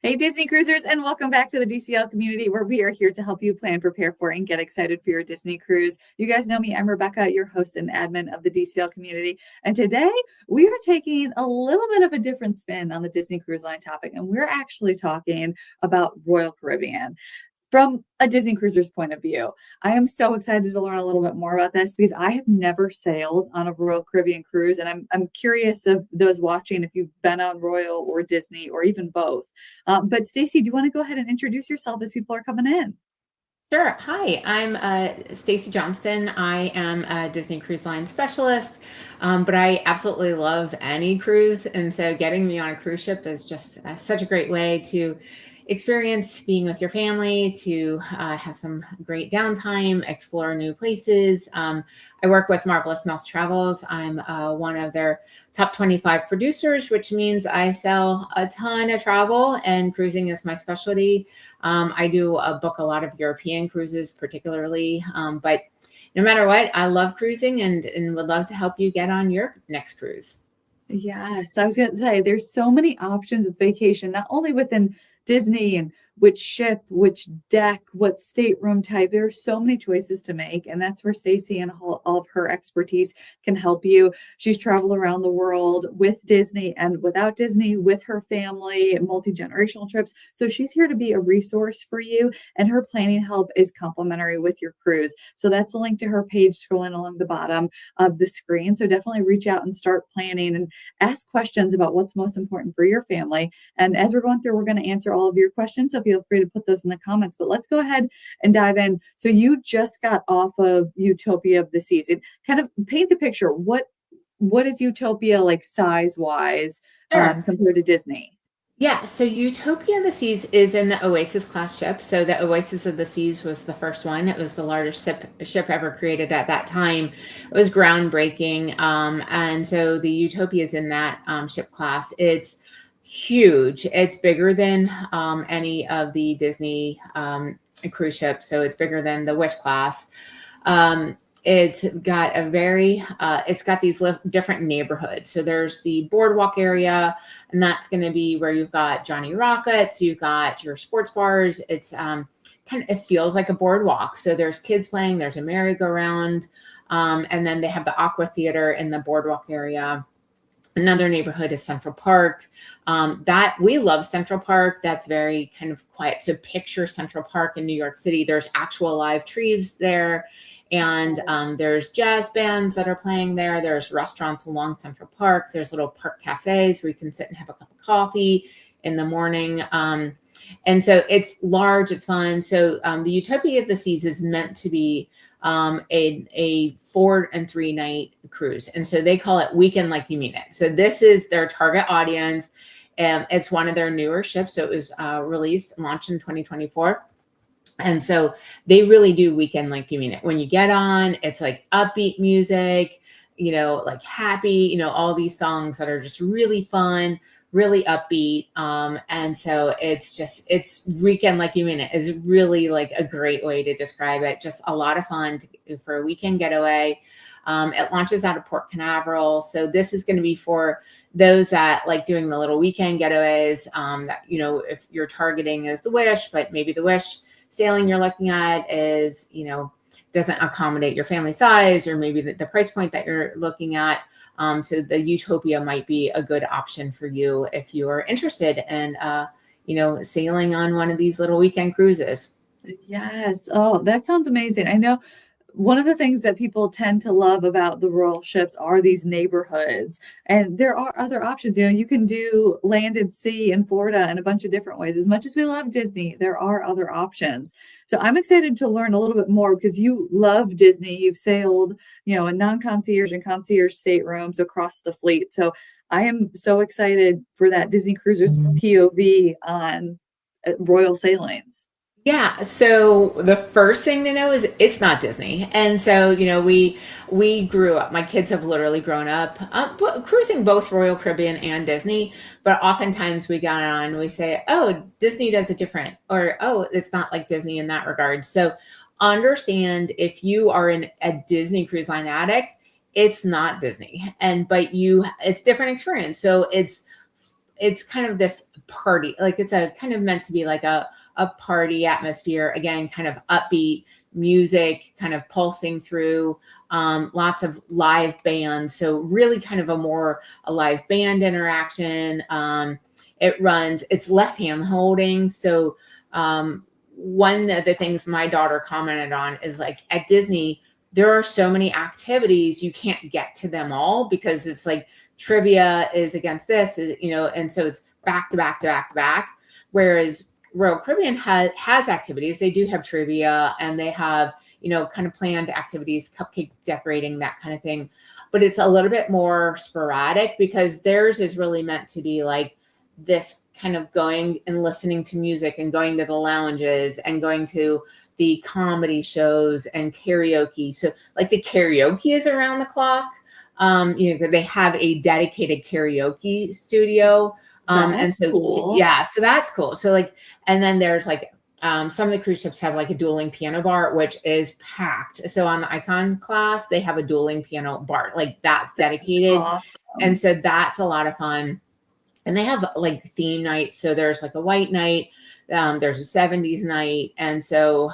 Hey, Disney cruisers, and welcome back to the DCL community where we are here to help you plan, prepare for, and get excited for your Disney cruise. You guys know me. I'm Rebecca, your host and admin of the DCL community. And today we are taking a little bit of a different spin on the Disney Cruise Line topic, and we're actually talking about Royal Caribbean from a Disney cruiser's point of view. I am so excited to learn a little bit more about this because I have never sailed on a Royal Caribbean cruise, and I'm curious of those watching if you've been on Royal or Disney or even both. But Stacey, do you want to go ahead and introduce yourself as people are coming in? Sure. Hi, I'm Stacey Johnston. I am a Disney Cruise Line specialist, but I absolutely love any cruise. And so getting me on a cruise ship is just such a great way to experience being with your family, to have some great downtime, explore new places. I work with Marvelous Mouse Travels. I'm one of their top 25 producers, which means I sell a ton of travel, and cruising is my specialty. I do book a lot of European cruises, particularly, but no matter what, I love cruising and would love to help you get on your next cruise. Yes, I was going to say there's so many options with vacation, not only within Disney and which ship, which deck, what stateroom type. There are so many choices to make, and that's where Stacey and all of her expertise can help you. She's traveled around the world with Disney and without Disney, with her family, multi-generational trips. So she's here to be a resource for you, and her planning help is complimentary with your cruise. So that's the link to her page scrolling along the bottom of the screen. So definitely reach out and start planning and ask questions about what's most important for your family. And as we're going through, we're going to answer all of your questions. So feel free to put those in the comments. But let's go ahead and dive in. So you just got off of Utopia of the Seas. It kind of paint the picture. What is Utopia like size wise Sure. compared to Disney? Yeah, so Utopia of the Seas is in the Oasis class ship. So the Oasis of the Seas was the first one. It was the largest ship ever created at that time. It was groundbreaking. And so the Utopia is in that ship class. It's huge. It's bigger than any of the Disney cruise ships. So it's bigger than the Wish class. It's got it's got these different neighborhoods. So there's the boardwalk area, and that's going to be where you've got Johnny Rockets, you've got your sports bars. It's it feels like a boardwalk. So there's kids playing, there's a merry-go-round, and then they have the Aqua Theater in the boardwalk area. Another neighborhood is Central Park. That we love Central Park. That's very kind of quiet. So picture Central Park in New York City. There's actual live trees there, and there's jazz bands that are playing there. There's restaurants along Central Park. There's little park cafes where you can sit and have a cup of coffee in the morning. And so it's large, it's fun. So the Utopia of the Seas is meant to be a 4 and 3 night cruise. And so they call it Weekend Like You Mean It. So this is their target audience. It's one of their newer ships. So it was launched in 2024. And so they really do Weekend Like You Mean It. When you get on, it's like upbeat music, like happy, all these songs that are just really fun, really upbeat. And so it's Weekend Like You Mean It is really like a great way to describe it. Just a lot of fun for a weekend getaway. It launches out of Port Canaveral. So this is going to be for those that like doing the little weekend getaways, that, if you're targeting is the Wish, but maybe the Wish sailing you're looking at is, doesn't accommodate your family size, or maybe the price point that you're looking at. So the Utopia might be a good option for you if you are interested in, sailing on one of these little weekend cruises. Yes. Oh, that sounds amazing. I know one of the things that people tend to love about the royal ships are these neighborhoods. And there are other options. You can do land and sea in Florida in a bunch of different ways. As much as we love Disney, there are other options. So I'm excited to learn a little bit more because you love Disney. You've sailed, in non-concierge and concierge staterooms across the fleet. So I am so excited for that Disney Cruisers POV on royal sailings. Yeah. So the first thing to know is it's not Disney. And so, we grew up, my kids have literally grown up cruising both Royal Caribbean and Disney. But oftentimes we got on, we say, oh, Disney does it different, or, oh, it's not like Disney in that regard. So understand, if you are a Disney Cruise Line addict, it's not Disney. But it's different experience. So it's kind of this party, like it's a kind of meant to be like a party atmosphere. Again, kind of upbeat music, kind of pulsing through, lots of live bands. So really kind of a live band interaction. It's less hand holding. So one of the things my daughter commented on is like at Disney, there are so many activities, you can't get to them all because it's like trivia is against this, and so it's back to back to back to back. Whereas Royal Caribbean has activities. They do have trivia and they have, kind of planned activities, cupcake decorating, that kind of thing. But it's a little bit more sporadic because theirs is really meant to be like this kind of going and listening to music and going to the lounges and going to the comedy shows and karaoke. So like the karaoke is around the clock. They have a dedicated karaoke studio. And so, cool. yeah, so that's cool. So like, and then there's like, some of the cruise ships have like a dueling piano bar, which is packed. So on the Icon class, they have a dueling piano bar, like that's dedicated. Awesome. And so that's a lot of fun. And they have like theme nights. So there's like a white night, there's a 70s night. And so,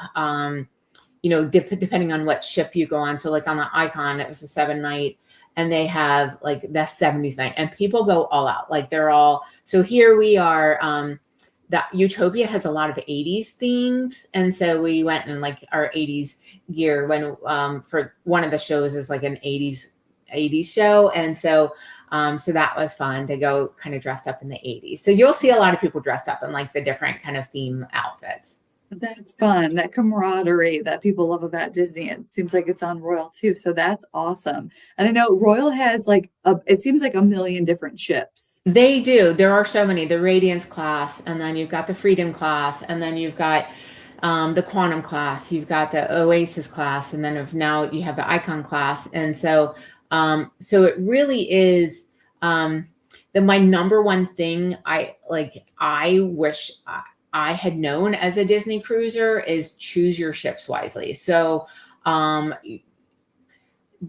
depending on what ship you go on. So like on the Icon, it was a 7 night. And they have like the 70s night and people go all out. Like so here we are, that Utopia has a lot of 80s themes. And so we went in like our 80s gear when, for one of the shows is like an 80s show. And so, so that was fun to go kind of dressed up in the 80s. So you'll see a lot of people dressed up in like the different kind of theme outfits. That's fun. That camaraderie that people love about Disney. It seems like it's on Royal too. So that's awesome. And I know Royal has it seems like a million different ships. They do. There are so many. The Radiance class, and then you've got the Freedom class, and then you've got the Quantum class, you've got the Oasis class, and then now you have the Icon class. And so, so it really is my number one thing I wish I had known as a Disney cruiser is choose your ships wisely. So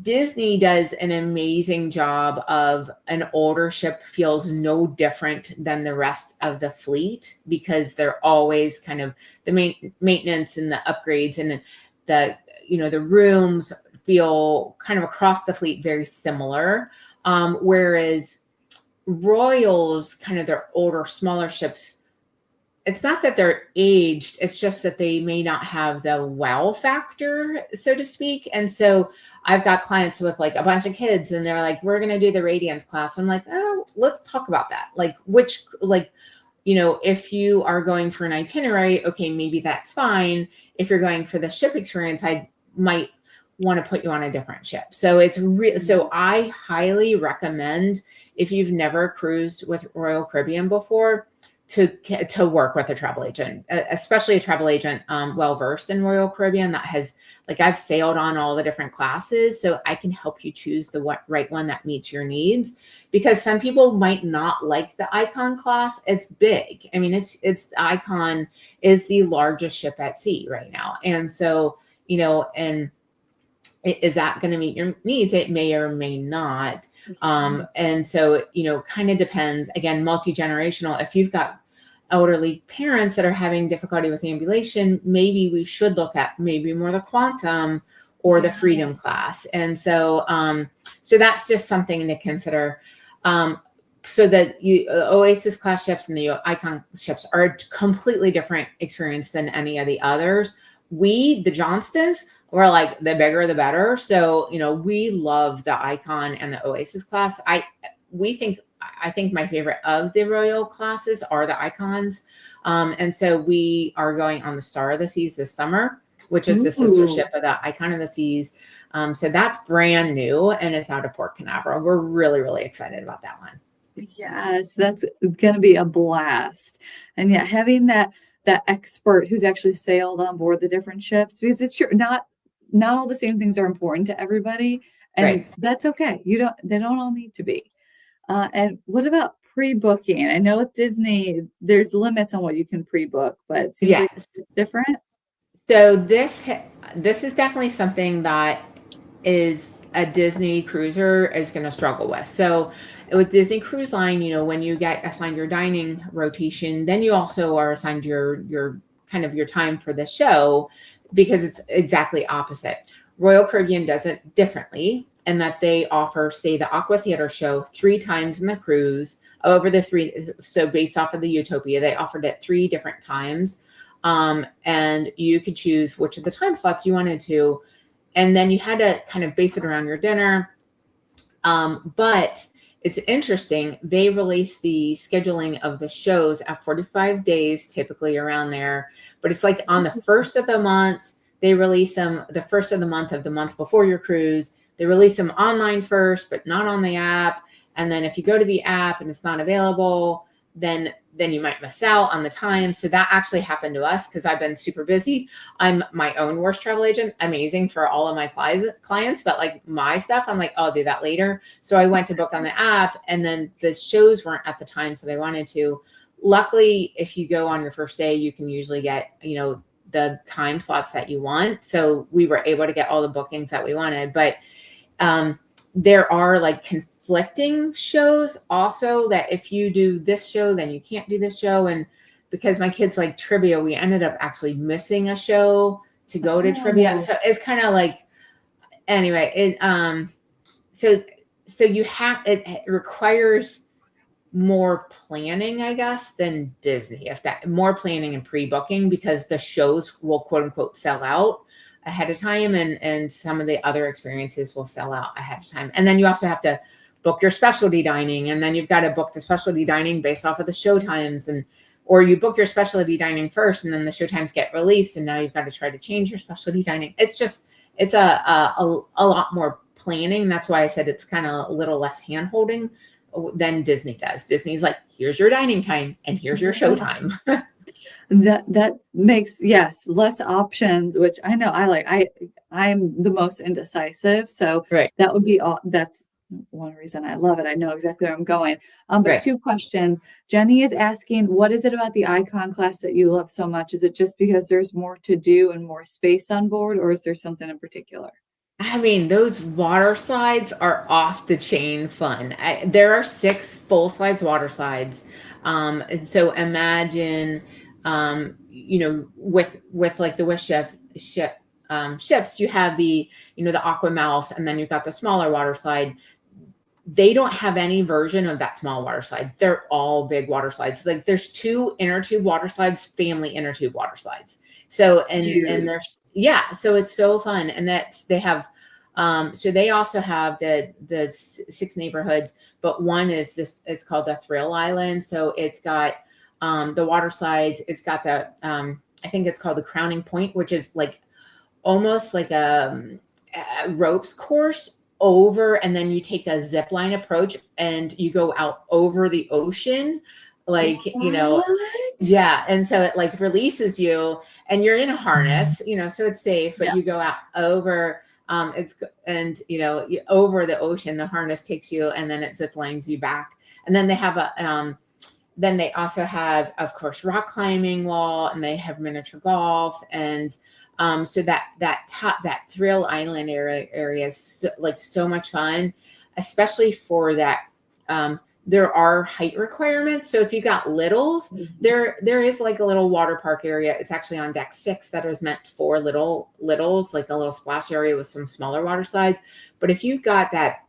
Disney does an amazing job of an older ship feels no different than the rest of the fleet because they're always kind of the maintenance and the upgrades and the rooms feel kind of across the fleet very similar. Whereas Royals, kind of their older, smaller ships, it's not that they're aged, it's just that they may not have the wow factor, so to speak. And so I've got clients with like a bunch of kids and they're like, we're going to do the Radiance class. I'm like, oh, let's talk about that. Like if you are going for an itinerary, okay, maybe that's fine. If you're going for the ship experience, I might want to put you on a different ship. So so I highly recommend, if you've never cruised with Royal Caribbean before, to work with a travel agent, especially a travel agent well-versed in Royal Caribbean that has, like, I've sailed on all the different classes, so I can help you choose the right one that meets your needs. Because some people might not like the Icon class. It's big. I mean, it's Icon is the largest ship at sea right now. And so, and is that going to meet your needs? It may or may not. And so, kind of depends, again, multi-generational. If you've got elderly parents that are having difficulty with ambulation, maybe we should look at maybe more the Quantum or the Freedom class. And so, so that's just something to consider. So that Oasis class ships and the Icon ships are a completely different experience than any of the others. The Johnstons, we're like, the bigger, the better. So, we love the Icon and the Oasis class. I think my favorite of the Royal classes are the Icons. And so we are going on the Star of the Seas this summer, which is the sister ship of the Icon of the Seas. So that's brand new and it's out of Port Canaveral. We're really, really excited about that one. Yes, that's going to be a blast. And yeah, having that expert who's actually sailed on board the different ships, because it's not all the same things are important to everybody, and that's okay. They don't all need to be. And what about pre-booking? I know with Disney, there's limits on what you can pre-book, but it seems like it's different. So this is definitely something that is a Disney cruiser is going to struggle with. So with Disney Cruise Line, when you get assigned your dining rotation, then you also are assigned your kind of your time for the show, because it's exactly opposite. Royal Caribbean does it differently, in that they offer, say, the Aqua Theater show 3 times in the cruise over the 3. So based off of the Utopia, they offered it 3 different times. And you could choose which of the time slots you wanted to. And then you had to kind of base it around your dinner. But it's interesting. They release the scheduling of the shows at 45 days, typically around there. But it's like on the first of the month, they release them the first of the month before your cruise. They release them online first, but not on the app. And then if you go to the app and it's not available, then you might miss out on the time. So that actually happened to us, because I've been super busy. I'm my own worst travel agent. Amazing for all of my clients, but like my stuff, I'm like, oh, I'll do that later. So I went to book on the app, and then the shows weren't at the times that I wanted to. Luckily, if you go on your first day, you can usually get, the time slots that you want. So we were able to get all the bookings that we wanted. But there are like conflicting shows also, that if you do this show, then you can't do this show. And because my kids like trivia, we ended up actually missing a show to go to trivia. So it's kind of like, anyway, so you have, it requires more planning, I guess, than Disney, if that, more planning and pre-booking, because the shows will quote unquote sell out ahead of time, and some of the other experiences will sell out ahead of time. And then you also have to book your specialty dining, and then you've got to book the specialty dining based off of the show times, or you book your specialty dining first, and then the show times get released, and now you've got to try to change your specialty dining. It's a lot more planning. That's why I said it's kind of a little less hand holding than Disney does. Disney's like, here's your dining time and here's your show time. That makes, yes, less options, which I know I like. I'm the most indecisive, so Right. that would be all. That's one reason I love it. I know exactly where I'm going. But Right. 2 questions. Jenny is asking, what is it about the Icon class that you love so much? Is it just because there's more to do and more space on board, or is there something in particular? I mean, those water slides are off the chain fun. There are 6 full size water slides. And so imagine, with like the Wish ships, you have the Aqua Mouse, and then you've got the smaller water slide. They don't have any version of that small water slide. They're all big water slides. Like there's 2 inner tube water slides, family inner tube water slides. So, and there's, so it's so fun. And they have, so they also have the 6 neighborhoods, but one is this, it's called the Thrill Island. So it's got, the water slides, it's got the, I think it's called the Crowning Point, which is like almost like a ropes course over, and then you take a zip line approach and you go out over the ocean, like, and so it like releases you, and you're in a harness, so it's safe, but you go out over, over the ocean, the harness takes you, and then it zip lines you back. And then they have then they also have, of course, rock climbing wall, and they have miniature golf, and so that Thrill Island area is so much fun, especially for that. There are height requirements. So if you got littles, there is like a little water park area. It's actually on deck 6 that is meant for littles, like a little splash area with some smaller water slides. But if you've got that,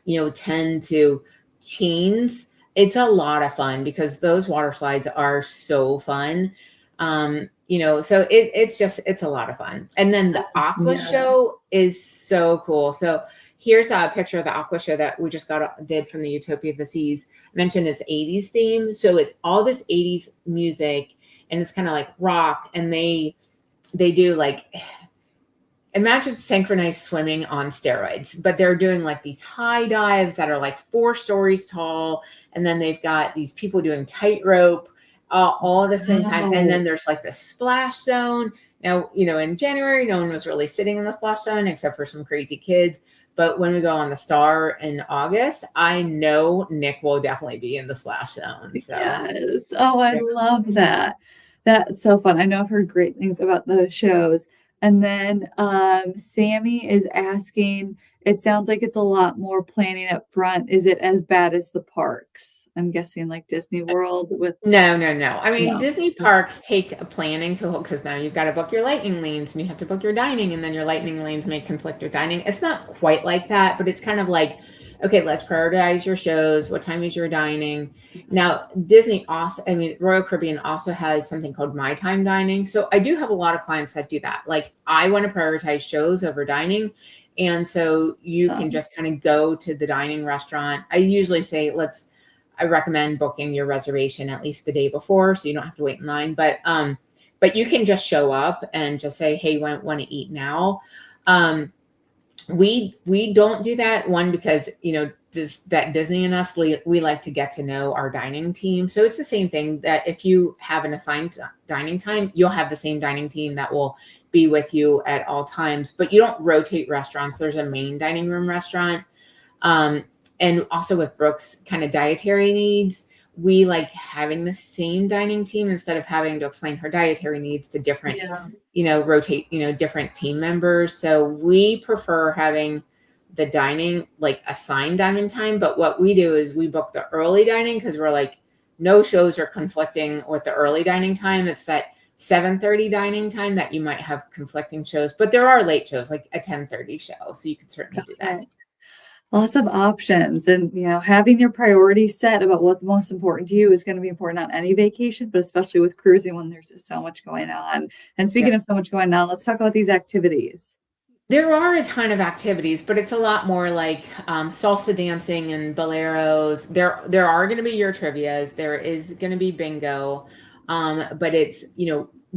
10 to teens, it's a lot of fun, because those water slides are so fun. So it's a lot of fun. And then the Aqua show is so cool. So here's a picture of the Aqua show that we just did from the Utopia of the Seas. I mentioned it's 80s theme. So it's all this 80s music, and it's kind of like rock. And they do like, imagine synchronized swimming on steroids, but they're doing like these high dives that are like 4 stories tall. And then they've got these people doing tightrope all at the same time. And then there's like the splash zone. Now, in January, no one was really sitting in the splash zone except for some crazy kids. But when we go on the Star in August, I know Nick will definitely be in the splash zone. So. Yes. Oh, I love that. That's so fun. I know I've heard great things about those shows. And then Sammy is asking, it sounds like it's a lot more planning up front. Is it as bad as the parks? I'm guessing like Disney World with No, no, no. I mean, no. Disney parks take a planning to hold because now you've got to book your lightning lanes and you have to book your dining, and then your lightning lanes may conflict with dining. It's not quite like that, but it's kind of like, okay, let's prioritize your shows. What time is your dining? Now, Disney also, I mean, Royal Caribbean also has something called My Time Dining. So I do have a lot of clients that do that. Like, I want to prioritize shows over dining. And so you can just kind of go to the dining restaurant. I usually say, I recommend booking your reservation at least the day before, so you don't have to wait in line. But you can just show up and just say, "Hey, want to eat now?" We don't do that, one, because just that Disney and us, we like to get to know our dining team. So it's the same thing that if you have an assigned dining time, you'll have the same dining team that will be with you at all times. But you don't rotate restaurants. There's a main dining room restaurant. And also with Brooke's kind of dietary needs, we like having the same dining team instead of having to explain her dietary needs to different, rotate, different team members. So we prefer having the dining, like assigned dining time. But what we do is we book the early dining because we're like, no shows are conflicting with the early dining time. It's that 7:30 dining time that you might have conflicting shows, but there are late shows, like a 10:30 show. So you could certainly do that. Lots of options, and having your priorities set about what's most important to you is going to be important on any vacation, but especially with cruising when there's just so much going on. And speaking of so much going on, let's talk about these activities. There are a ton of activities, but it's a lot more like salsa dancing and boleros. There are going to be your trivias. There is going to be bingo, but it's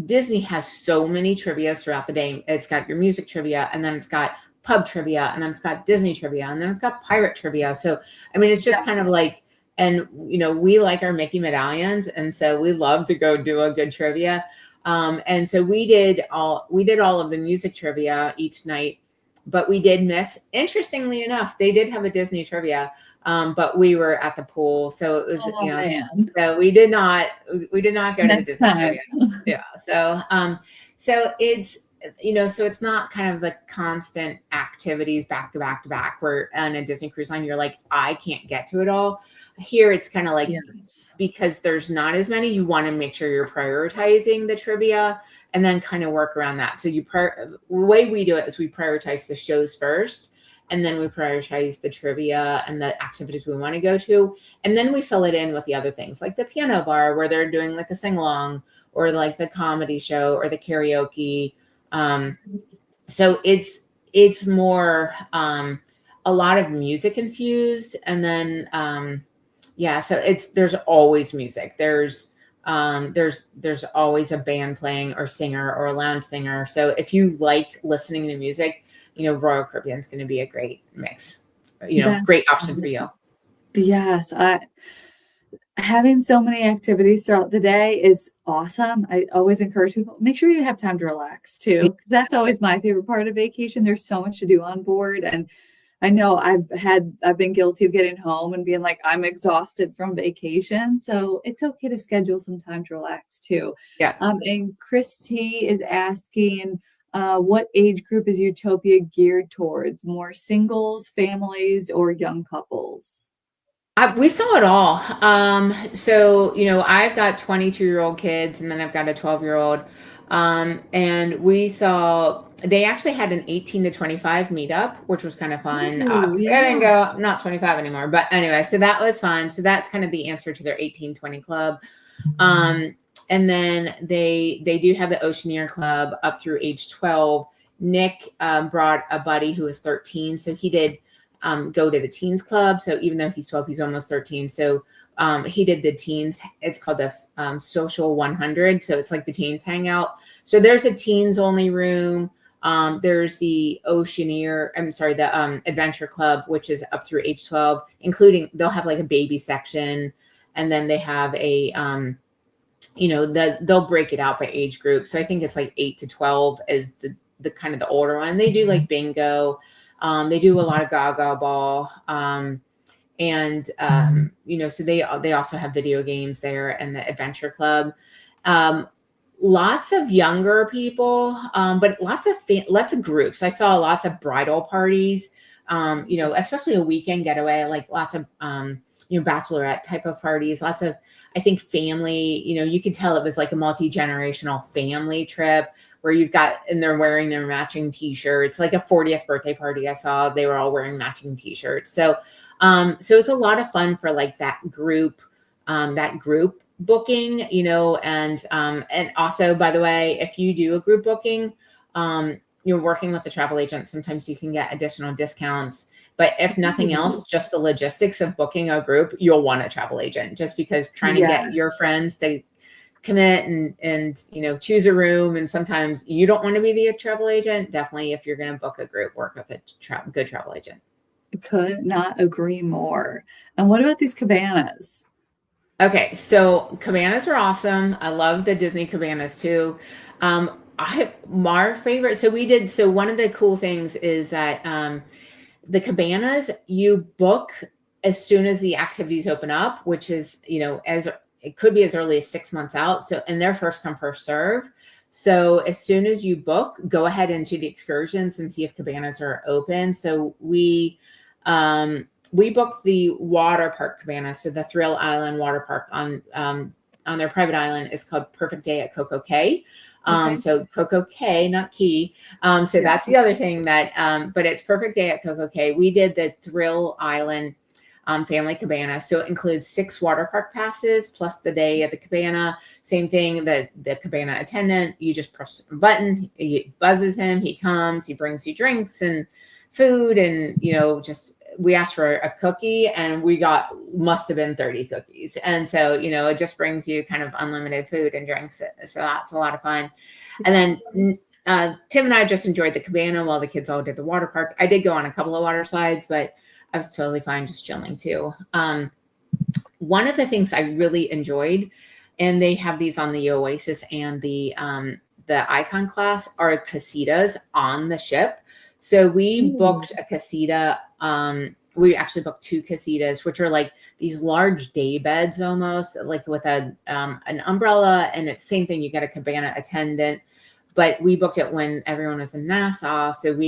Disney has so many trivias throughout the day. It's got your music trivia, and then it's got pub trivia, and then it's got Disney trivia, and then it's got pirate trivia. So, I mean, it's just kind of like, and we like our Mickey medallions, and so we love to go do a good trivia. And so we did all of the music trivia each night, but we did miss, interestingly enough, they did have a Disney trivia, but we were at the pool, so it was so we did not go to the Disney trivia. Yeah. So it's so it's not kind of the constant activities back to back to back where on a Disney cruise line, you're like, I can't get to it all. Here, it's kind of like, because there's not as many, you want to make sure you're prioritizing the trivia and then kind of work around that. So the way we do it is we prioritize the shows first, and then we prioritize the trivia and the activities we want to go to. And then we fill it in with the other things like the piano bar where they're doing like a sing along, or like the comedy show or the karaoke. So it's more a lot of music infused, and then so there's always music. There's always a band playing or singer or a lounge singer. So if you like listening to music, Royal Caribbean is going to be a great mix. Great option for you. Yes, having so many activities throughout the day is awesome. I always encourage people, make sure you have time to relax too, because that's always my favorite part of vacation. There's so much to do on board. And I know I've been guilty of getting home and being like, I'm exhausted from vacation. So it's okay to schedule some time to relax too. Yeah. And Christy is asking, what age group is Utopia geared towards? More singles, families, or young couples? We saw it all. So, I've got 22-year-old kids, and then I've got a 12-year-old. And they actually had an 18 to 25 meetup, which was kind of fun. I didn't go, I'm not 25 anymore, but anyway, so that was fun. So that's kind of the answer to their 18-20 club. And then they do have the Oceaneer Club up through age 12. Nick brought a buddy who was 13. So he did go to the teens club. So even though he's 12, he's almost 13. So he did the teens. It's called the Social 100. So it's like the teens hangout. So there's a teens only room. There's the the Adventure Club, which is up through age 12, including they'll have like a baby section. And then they have a, they'll break it out by age group. So I think it's like 8 to 12 is the kind of the older one. They do like bingo. They do a lot of Gaga Ball. So they also have video games there and the Adventure Club. Lots of younger people, but lots of groups. I saw lots of bridal parties. especially a weekend getaway, like lots of, bachelorette type of parties, lots of, I think family, you could tell it was like a multi-generational family trip where and they're wearing their matching t-shirts, like a 40th birthday party. I saw they were all wearing matching t-shirts. So it's a lot of fun for like that group booking, and also, by the way, if you do a group booking, you're working with a travel agent, sometimes you can get additional discounts. But if nothing else, just the logistics of booking a group, you'll want a travel agent, just because trying to get your friends to commit and choose a room. And sometimes you don't want to be the travel agent. Definitely, if you're going to book a group, work with a good travel agent. Could not agree more. And what about these cabanas? Okay, so cabanas are awesome. I love the Disney cabanas too. My favorite. So one of the cool things is that the cabanas you book as soon as the activities open up, which is as it could be as early as 6 months out. So, and they're first come first serve. So as soon as you book, go ahead into the excursions and see if cabanas are open. So we booked the water park cabana. So the Thrill Island water park on their private island is called Perfect Day at Coco Cay. Okay. So Coco Cay, not Key. So that's the other thing that, but it's Perfect Day at Coco Cay. We did the Thrill Island family cabana. So it includes 6 water park passes plus the day at the cabana. Same thing, the cabana attendant, you just press a button, it buzzes him, he comes, he brings you drinks and food, and we asked for a cookie and we must have been 30 cookies. And so, it just brings you kind of unlimited food and drinks. So that's a lot of fun. And then Tim and I just enjoyed the cabana while the kids all did the water park. I did go on a couple of water slides, but I was totally fine just chilling too. One of the things I really enjoyed, and they have these on the Oasis and the Icon class, are casitas on the ship. So we booked a casita. We actually booked 2 casitas, which are like these large day beds almost, like with an umbrella. And it's the same thing. You get a cabana attendant, but we booked it when everyone was in Nassau. So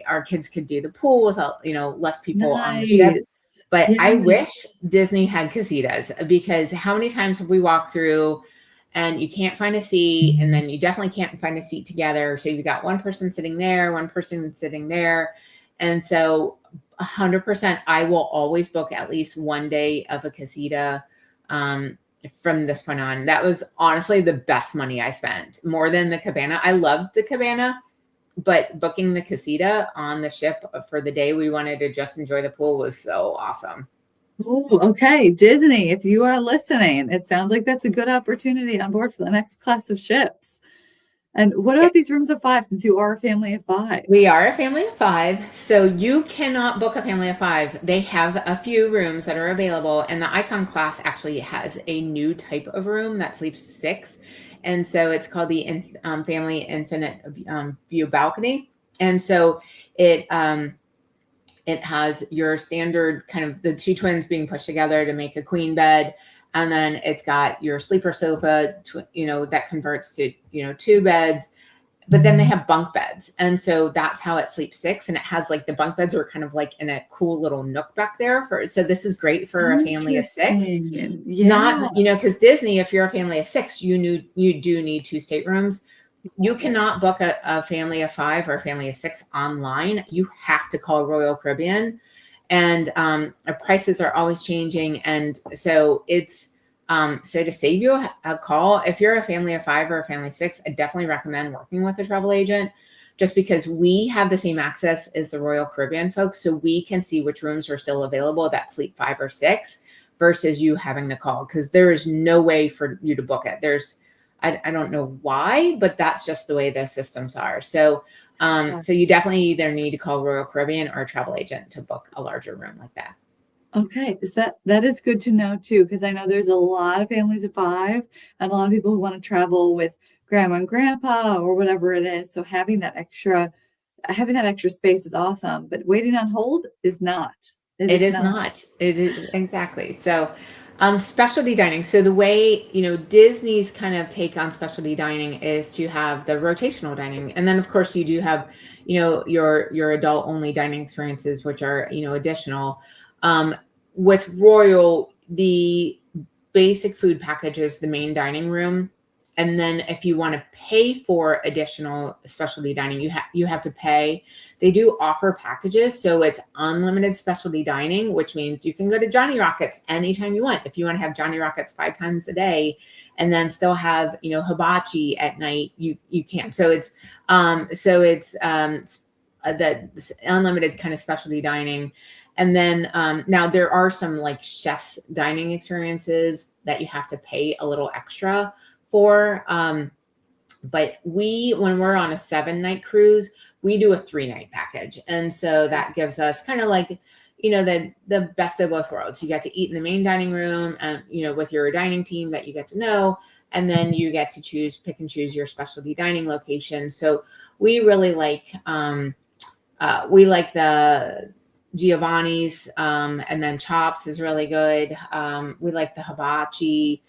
our kids could do the pool without, less people on the ship. But I wish Disney had casitas, because how many times have we walked through and you can't find a seat, and then you definitely can't find a seat together. So you've got one person sitting there, one person sitting there. And so 100%, I will always book at least one day of a casita from this point on. That was honestly the best money I spent, more than the cabana. I loved the cabana, but booking the casita on the ship for the day we wanted to just enjoy the pool was so awesome. Oh, okay. Disney, if you are listening, it sounds like that's a good opportunity on board for the next class of ships. And what about these rooms of 5, since you are a family of 5? We are a family of 5. So you cannot book a family of 5. They have a few rooms that are available. And the Icon class actually has a new type of room that sleeps 6. And so it's called the Family Infinite View Balcony. And so it has your standard kind of the 2 twins being pushed together to make a queen bed. And then it's got your sleeper sofa, that converts to, 2 beds. But then they have bunk beds. And so that's how it sleeps 6. And it has like the bunk beds are kind of like in a cool little nook back there. So this is great for a family of 6. Yeah. Not, because Disney, if you're a family of 6, you do need 2 staterooms. You cannot book a family of 5 or a family of 6 online. You have to call Royal Caribbean, and prices are always changing. And so it's so to save you a call, if you're a family of 5 or a family of 6, I definitely recommend working with a travel agent, just because we have the same access as the Royal Caribbean folks. So we can see which rooms are still available that sleep 5 or 6 versus you having to call, because there is no way for you to book it. I don't know why, but that's just the way the systems are. So, so you definitely either need to call Royal Caribbean or a travel agent to book a larger room like that. Okay, that is good to know too, because I know there's a lot of families of 5 and a lot of people who want to travel with grandma and grandpa or whatever it is. So having that extra space is awesome, but waiting on hold is not. It is not. It is exactly. So, Specialty dining. So the way, Disney's kind of take on specialty dining is to have the rotational dining. And then of course you do have, your adult only dining experiences, which are, additional. With Royal, the basic food package is the main dining room. And then if you want to pay for additional specialty dining, you have to pay. They do offer packages, so it's unlimited specialty dining, which means you can go to Johnny Rockets anytime you want. If you want to have Johnny Rockets 5 times a day, and then still have hibachi at night, you can. So it's the unlimited kind of specialty dining. And then now there are some like chef's dining experiences that you have to pay a little extra for. But when we're on a 7-night cruise, we do a 3-night package. And so that gives us kind of like, the best of both worlds. You get to eat in the main dining room and, with your dining team that you get to know, and then you get to pick and choose your specialty dining location. So we really like the Giovanni's, and then Chops is really good. We like the hibachi.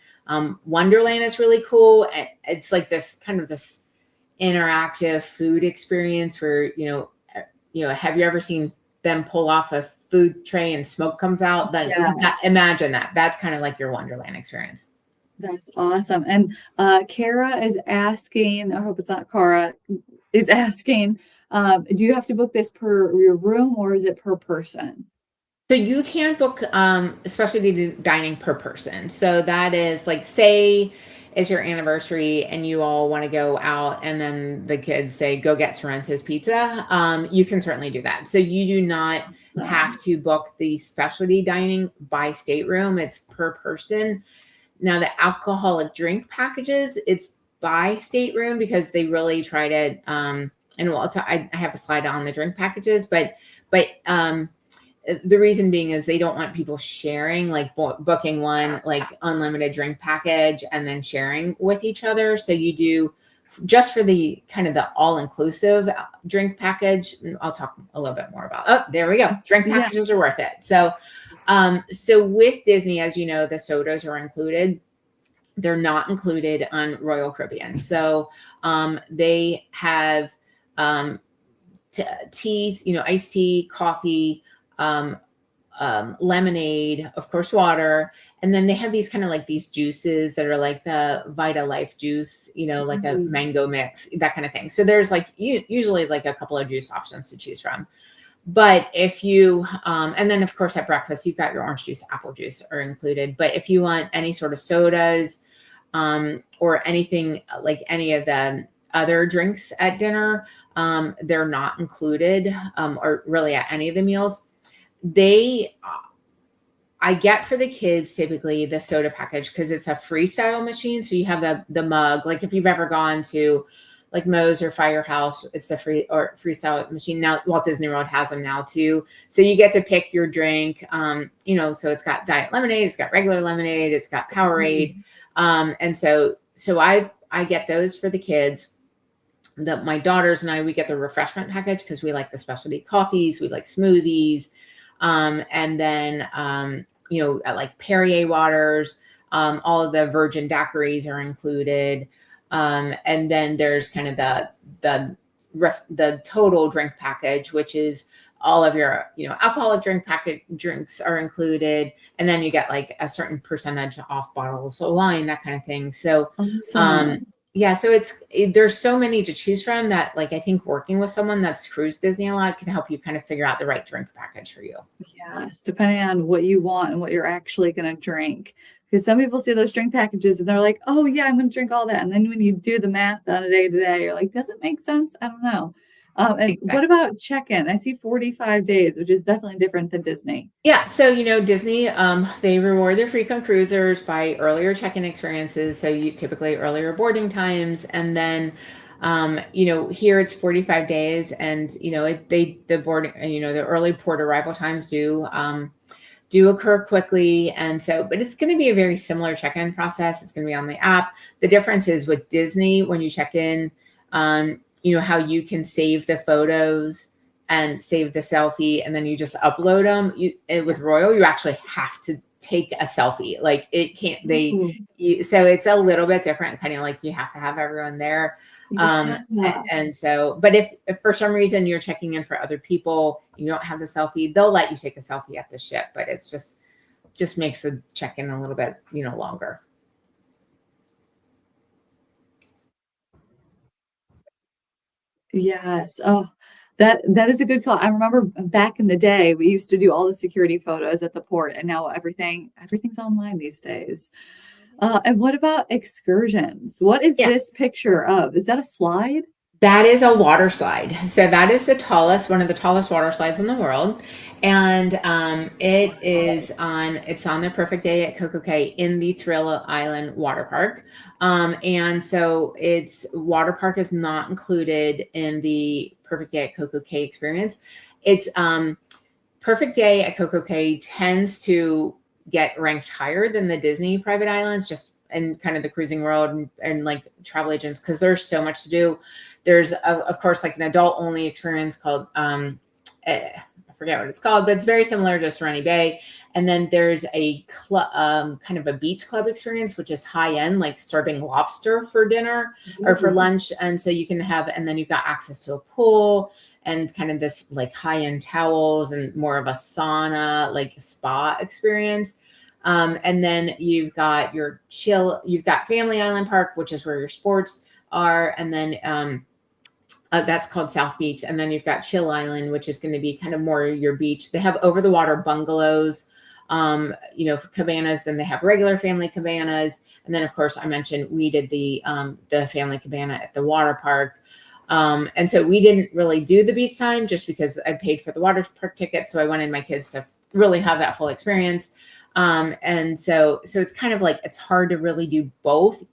Wonderland is really cool. It's like this interactive food experience where, have you ever seen them pull off a food tray and smoke comes out? Imagine that. That's kind of like your Wonderland experience. That's awesome. And Kara is asking, I hope it's not Cara, is asking, do you have to book this per your room or is it per person? So you can book specialty dining per person. So that is like, say it's your anniversary and you all want to go out and then the kids say, go get Sorrento's pizza. You can certainly do that. So you do not have to book the specialty dining by stateroom. It's per person. Now the alcoholic drink packages, it's by stateroom because they really try to, and I have a slide on the drink packages, but the reason being is they don't want people sharing, like booking one like unlimited drink package and then sharing with each other. So you do just for the kind of the all-inclusive drink package. I'll talk a little bit more about. Oh, there we go. Drink packages are worth it. So, so with Disney, as you know, the sodas are included. They're not included on Royal Caribbean. So they have teas, iced tea, coffee, lemonade, of course, water. And then they have these kind of like these juices that are like the Vita Life juice, like a mango mix, that kind of thing. So there's like usually like a couple of juice options to choose from. But if you, and then of course at breakfast, you've got your orange juice, apple juice are included. But if you want any sort of sodas, or anything like any of the other drinks at dinner, they're not included, or really at any of the meals. I get for the kids typically the soda package because it's a freestyle machine. So you have the mug, like if you've ever gone to like Moe's or Firehouse, it's a freestyle machine. Now Walt Disney World has them now too. So you get to pick your drink, so it's got diet lemonade, it's got regular lemonade, it's got Powerade. And so I get those for the kids. My daughters and we get the refreshment package because we like the specialty coffees, we like smoothies. And then, like Perrier waters, all of the virgin daiquiris are included. And then there's kind of the total drink package, which is all of your, alcoholic drinks are included. And then you get like a certain percentage off bottles of wine, that kind of thing. So, yeah, so there's so many to choose from that, like, I think working with someone that's cruised Disney a lot can help you kind of figure out the right drink package for you. Yes, depending on what you want and what you're actually going to drink. Because some people see those drink packages and they're like, oh yeah, I'm going to drink all that. And then when you do the math on a day to day, you're like, does it make sense? I don't know. And exactly. What about check-in? I see 45 days, which is definitely different than Disney. Yeah. So, Disney, they reward their frequent cruisers by earlier check-in experiences. So you typically earlier boarding times. And then, here it's 45 days and, the boarding, the early port arrival times do occur quickly. And so, but it's going to be a very similar check-in process. It's going to be on the app. The difference is with Disney, when you check in, how you can save the photos and save the selfie and then you just upload them. With Royal, you actually have to take a selfie. Like it can't, Ooh, so it's a little bit different, kind of like you have to have everyone there. yeah. And so, but if for some reason you're checking in for other people, you don't have the selfie, they'll let you take a selfie at the ship, but it's just makes the check-in a little bit, longer. Yes. Oh, that is a good call. I remember back in the day, we used to do all the security photos at the port, and now everything's online these days. And what about excursions? What is Yeah. this picture of? Is that a slide? That is a water slide. So that is one of the tallest water slides in the world. And it's on the perfect day at Coco Cay in the Thrill Island Water Park. And so it's water park is not included in the perfect day at Coco Cay experience. It's perfect day at Coco Cay tends to get ranked higher than the Disney private islands, just in kind of the cruising world and like travel agents, because there's so much to do. There's of course like an adult only experience called I forget what it's called, but it's very similar to Serenity Bay. And then there's a kind of a beach club experience, which is high end, like serving lobster for dinner or for lunch. And so you can have, and then you've got access to a pool and kind of this like high end towels and more of a sauna, like spa experience. And then you've got you've got Family Island Park, which is where your sports are. And then that's called South Beach. And then you've got Chill Island, which is going to be kind of more your beach. They have over the water bungalows, for cabanas. Then they have regular family cabanas. And then of course I mentioned we did the family cabana at the water park. And so we didn't really do the beach time just because I paid for the water park ticket. So I wanted my kids to really have that full experience. And so it's kind of like, it's hard to really do both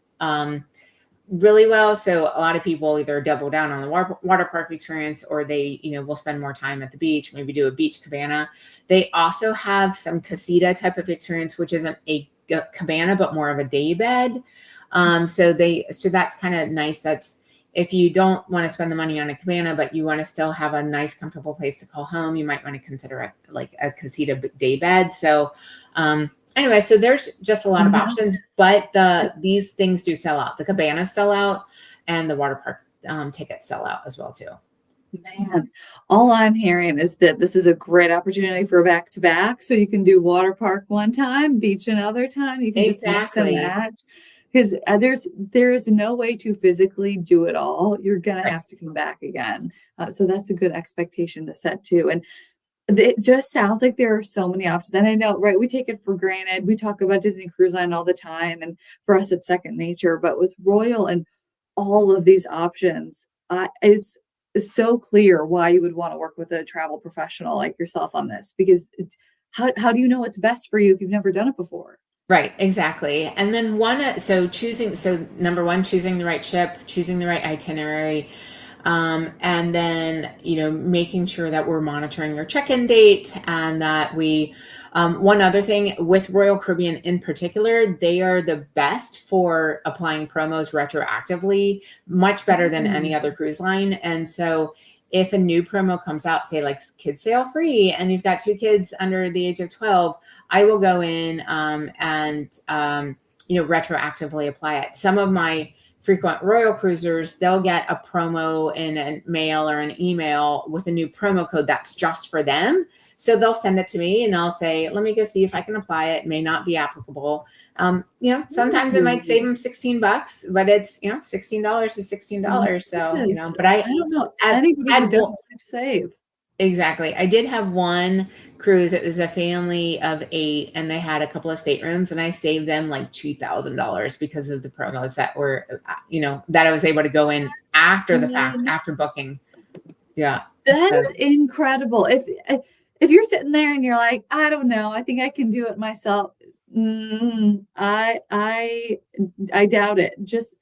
really well. So a lot of people either double down on the water park experience, or they, will spend more time at the beach, maybe do a beach cabana. They also have some casita type of experience, which isn't a cabana, but more of a day bed. So that's kind of nice. That's, if you don't want to spend the money on a cabana, but you want to still have a nice, comfortable place to call home, you might want to consider like a casita day bed. So, anyway, so there's just a lot of options, but these things do sell out. The cabanas sell out, and the water park tickets sell out as well too. Man, all I'm hearing is that this is a great opportunity for a back-to-back. So you can do water park one time, beach another time. You can just mix and match. Because there's no way to physically do it all. You're gonna have to come back again. So that's a good expectation to set too. And it just sounds like there are so many options. And I know, right? We take it for granted. We talk about Disney Cruise Line all the time, and for us, it's second nature. But with Royal and all of these options, it's so clear why you would want to work with a travel professional like yourself on this. Because how do you know what's best for you if you've never done it before? Right, exactly. And then number one, choosing the right ship, choosing the right itinerary, and then, making sure that we're monitoring your check-in date, and that one other thing with Royal Caribbean in particular, they are the best for applying promos retroactively, much better than any other cruise line. And so if a new promo comes out, say like kids sail free, and you've got 2 kids under the age of 12, I will go in and retroactively apply it. Some of my frequent Royal cruisers, they'll get a promo in a mail or an email with a new promo code that's just for them. So they'll send it to me, and I'll say, let me go see if I can apply it. It may not be applicable. Sometimes it might save them $16, but it's, $16 is $16. So, but I don't know anybody who doesn't save. Exactly. I did have one cruise. It was a family of 8, and they had a couple of staterooms, and I saved them like $2,000 because of the promos that were, that I was able to go in after the fact, after booking. Yeah. That is incredible. If you're sitting there and you're like, I don't know, I think I can do it myself. I doubt it. Just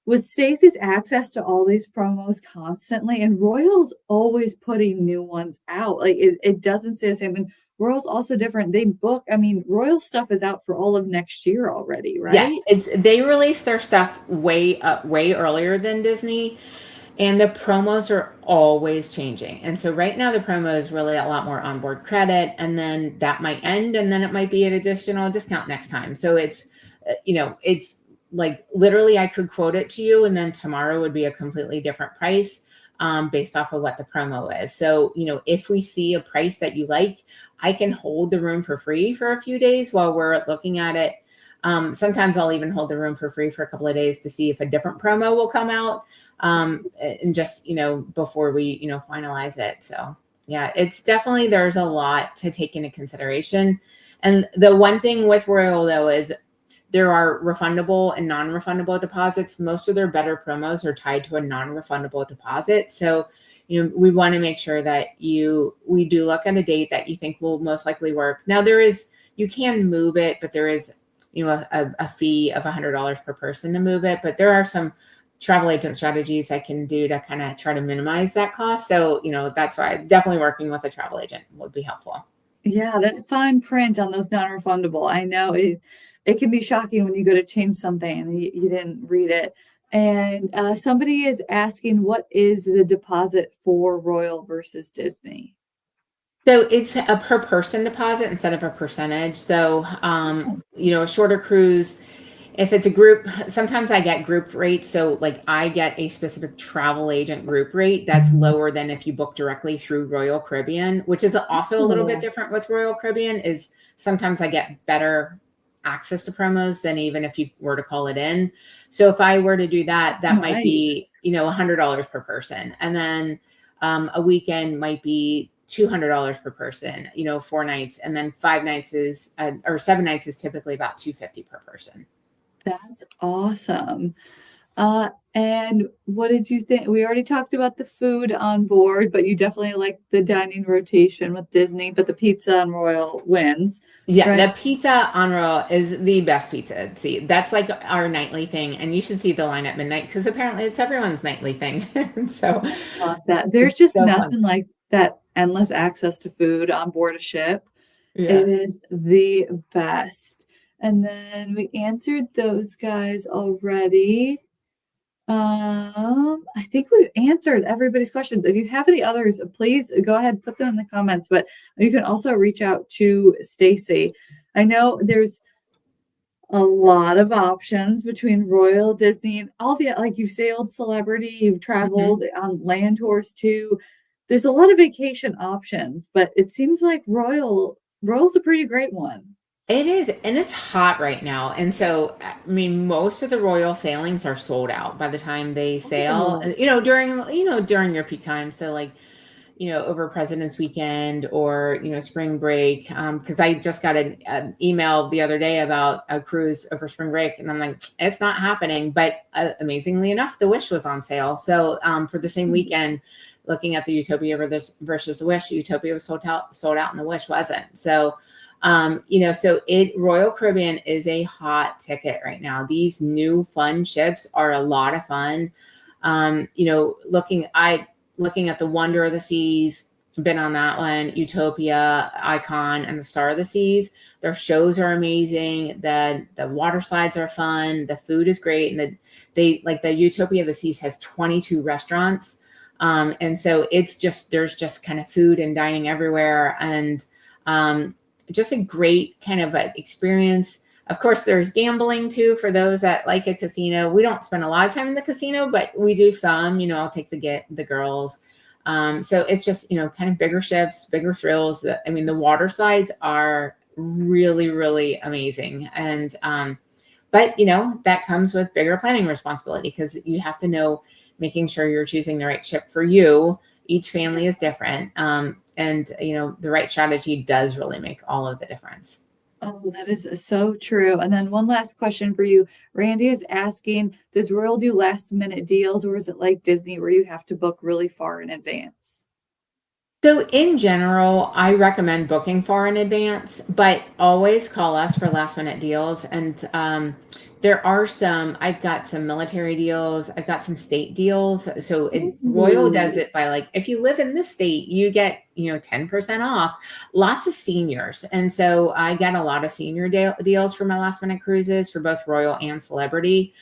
with Stacey's access to all these promos constantly, and Royal's always putting new ones out. Like it doesn't say the same. And Royal's also different. They book, Royal stuff is out for all of next year already, right? Yes, they release their stuff way earlier than Disney. And the promos are always changing. And so right now the promo is really a lot more onboard credit, and then that might end, and then it might be an additional discount next time. So it's, it's like literally I could quote it to you, and then tomorrow would be a completely different price based off of what the promo is. So, if we see a price that you like, I can hold the room for free for a few days while we're looking at it. Sometimes I'll even hold the room for free for a couple of days to see if a different promo will come out. And just, before we, finalize it. So yeah, it's definitely, there's a lot to take into consideration. And the one thing with Royal though, is there are refundable and non-refundable deposits. Most of their better promos are tied to a non-refundable deposit. So, we want to make sure that we do look at a date that you think will most likely work. Now you can move it, but there is, a fee of $100 per person to move it. But there are some travel agent strategies I can do to kind of try to minimize that cost. So, that's why definitely working with a travel agent would be helpful. Yeah, that fine print on those non-refundable. I know it can be shocking when you go to change something and you didn't read it. And somebody is asking, what is the deposit for Royal versus Disney? So it's a per person deposit instead of a percentage. So, a shorter cruise, if it's a group, sometimes I get group rates. So like I get a specific travel agent group rate that's lower than if you book directly through Royal Caribbean, which is also a little bit different with Royal Caribbean. Is sometimes I get better access to promos than even if you were to call it in. So if I were to do that, that might be, $100 per person. And then a weekend might be $200 per person, 4 nights. And then 5 nights or 7 nights is typically about $250 per person. That's awesome. And what did you think? We already talked about the food on board, but you definitely like the dining rotation with Disney, but the pizza on Royal wins. Yeah, right? the pizza on Royal is the best pizza. See, that's like our nightly thing. And you should see the line at midnight because apparently it's everyone's nightly thing. So Love that. There's just so nothing fun. like that endless access to food on board a ship. Yeah. It is the best. And then we answered those guys already. I think we've answered everybody's questions. If you have any others, please go ahead and put them in the comments, but you can also reach out to Stacey. I know there's a lot of options between Royal, Disney, and all the, like, you've sailed Celebrity, you've Mhm. traveled on land tours too. There's a lot of vacation options, but it seems like Royal's a pretty great one. It is, and it's hot right now. And so, I mean, most of the Royal sailings are sold out by the time they sail, Oh, during your peak time. So like, over President's Weekend or, spring break. Because I just got an email the other day about a cruise over spring break, and I'm like, it's not happening. But amazingly enough, the Wish was on sale. So for the same weekend, looking at the Utopia versus the Wish, Utopia was sold out, and the Wish wasn't. So, Royal Caribbean is a hot ticket right now. These new fun ships are a lot of fun. Looking at the Wonder of the Seas, been on that one, Utopia, Icon, and the Star of the Seas. Their shows are amazing. The water slides are fun. The food is great. And the Utopia of the Seas has 22 restaurants. And so there's just kind of food and dining everywhere. And just a great kind of experience. Of course, there's gambling too for those that like a casino. We don't spend a lot of time in the casino, but we do some. I'll take the girls. So it's just kind of bigger ships, bigger thrills. I mean, the water slides are really, really amazing, and but that comes with bigger planning responsibility because you have to know making sure you're choosing the right ship for you. Each family is different. And the right strategy does really make all of the difference. Oh, that is so true. And then one last question for you. Randy is asking, does Royal do last minute deals, or is it like Disney where you have to book really far in advance? So in general, I recommend booking far in advance, but always call us for last minute deals. And I've got some military deals. I've got some state deals. So Royal does Ooh. it by like, if you live in this state, you get, 10% off. Lots of seniors. And so I get a lot of senior deals for my last minute cruises for both Royal and Celebrity.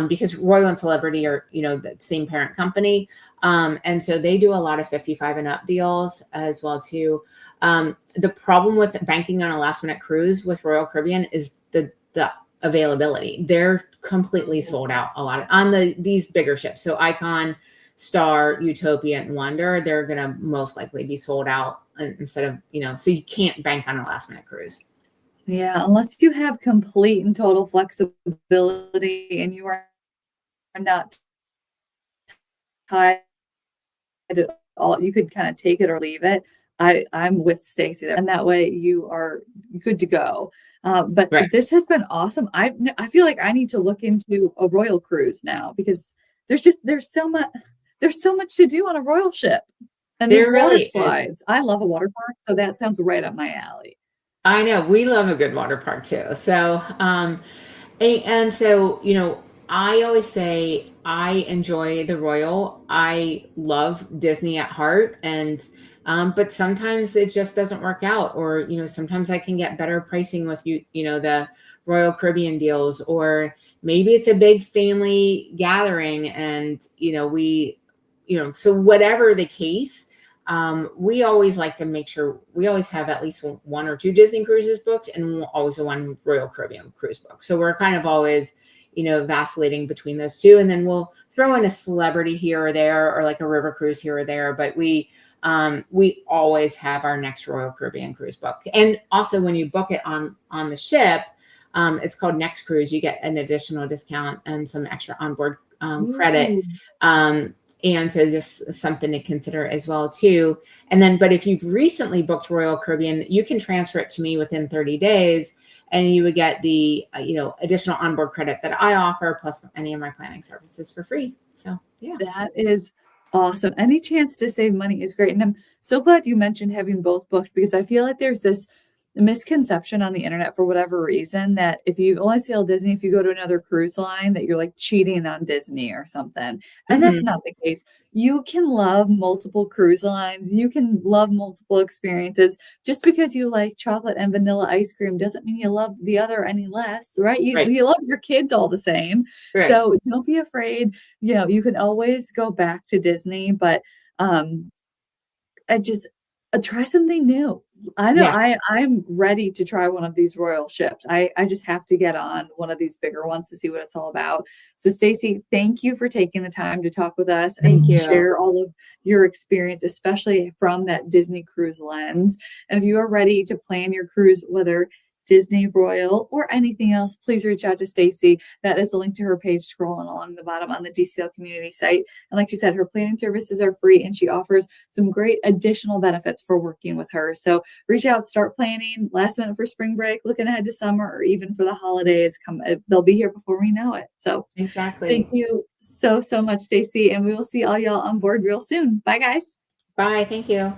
because Royal and Celebrity are, the same parent company. And so they do a lot of 55 and up deals as well too. The problem with banking on a last minute cruise with Royal Caribbean is the availability. They're completely sold out a lot on these bigger ships. So Icon, Star, Utopia, and Wonder, they're going to most likely be sold out instead of, so you can't bank on a last minute cruise. Yeah, unless you have complete and total flexibility and you are not tied at all, you could kind of take it or leave it. I'm with Stacey there, and that way you are good to go. But Right. this has been awesome. I feel like I need to look into a royal cruise now because there's so much to do on a royal ship, and these There water really is. slides. I love a water park, so that sounds right up my alley. I know we love a good water park too. So, and so, I always say I enjoy the Royal. I love Disney at heart, and but sometimes it just doesn't work out, or sometimes I can get better pricing with the Royal Caribbean deals, or maybe it's a big family gathering, and so whatever the case. We always like to make sure we always have at least one or two Disney cruises booked and always one Royal Caribbean cruise booked. So we're kind of always, vacillating between those two. And then we'll throw in a celebrity here or there, or like a river cruise here or there. But we always have our next Royal Caribbean cruise booked. And also when you book it on the ship, it's called Next Cruise. You get an additional discount and some extra onboard credit. And so this is something to consider as well too. And then, but if you've recently booked Royal Caribbean, you can transfer it to me within 30 days and you would get the, additional onboard credit that I offer plus any of my planning services for free. So yeah. That is awesome. Any chance to save money is great. And I'm so glad you mentioned having both booked because I feel like there's this misconception on the internet for whatever reason that if you only sail Disney, if you go to another cruise line, that you're like cheating on Disney or something. And that's not the case. You can love multiple cruise lines. You can love multiple experiences. Just because you like chocolate and vanilla ice cream doesn't mean you love the other any less, right? You love your kids all the same. Right. So don't be afraid. You can always go back to Disney, but I just try something new. I know I'm ready to try one of these royal ships. I just have to get on one of these bigger ones to see what it's all about. So Stacey, thank you for taking the time to talk with us and share all of your experience, especially from that Disney cruise lens. And if you are ready to plan your cruise, whether Disney, Royal, or anything else, please reach out to Stacey. That is the link to her page scrolling along the bottom on the DCL community site. And like she said, her planning services are free and she offers some great additional benefits for working with her. So reach out, start planning last minute for spring break, looking ahead to summer, or even for the holidays. They'll be here before we know it. So exactly. Thank you so much, Stacey. And we will see all y'all on board real soon. Bye, guys. Bye. Thank you.